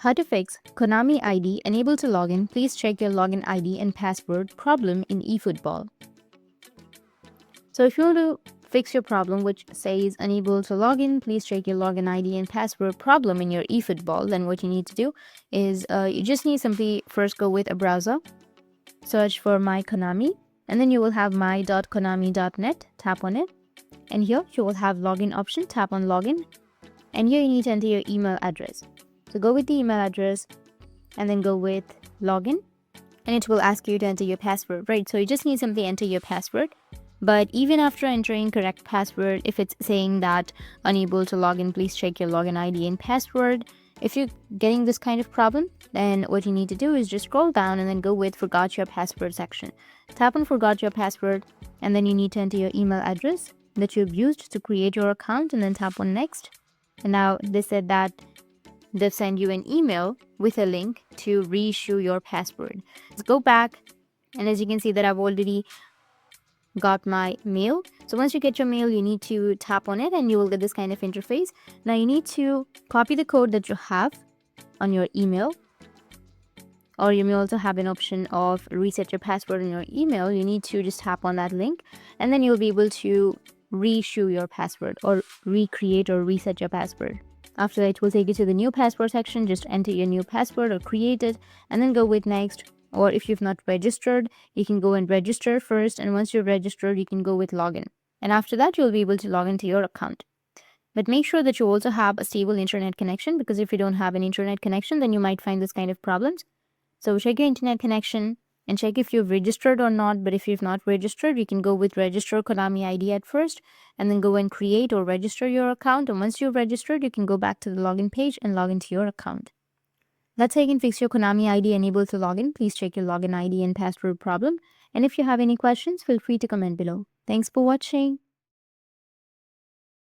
How to fix Konami ID unable to login. Please check your login ID and password problem in Efootball. So if you want to fix your problem which says unable to login, please check your login ID and password problem in your Efootball, then what you need to do is you just need simply first go with a browser, search for my Konami, and then you will have my.konami.net. Tap on it, and here you will have login option. Tap on login, and here you need to enter your email address. So go with the email address and then go with login, and it will ask you to enter your password, right? So you just need simply enter your password. But even after entering correct password, if it's saying that unable to login, please check your login ID and password. If you're getting this kind of problem, then what you need to do is just scroll down and then go with forgot your password section. Tap on forgot your password, and then you need to enter your email address that you've used to create your account, and then tap on next. And now they said that they'll send you an email with a link to reissue your password. Let's go back, and as you can see that I've already got my mail. So once you get your mail, you need to tap on it and you will get this kind of interface. Now you need to copy the code that you have on your email, or you may also have an option of reset your password in your email. You need to just tap on that link, and then you'll be able to reissue your password or recreate or reset your password. After that, it will take you to the new password section. Just enter your new password or create it, and then go with next. Or if you've not registered, you can go and register first, and once you're registered, you can go with login. And after that, you'll be able to log into your account. But make sure that you also have a stable internet connection, because if you don't have an internet connection, then you might find this kind of problems. So check your internet connection and check if you've registered or not. But if you've not registered, you can go with register Konami ID at first, and then go and create or register your account. And once you've registered, you can go back to the login page and log into your account. That's how you can fix your Konami ID unable to login. Please check your login ID and password problem. And if you have any questions, feel free to comment below. Thanks for watching.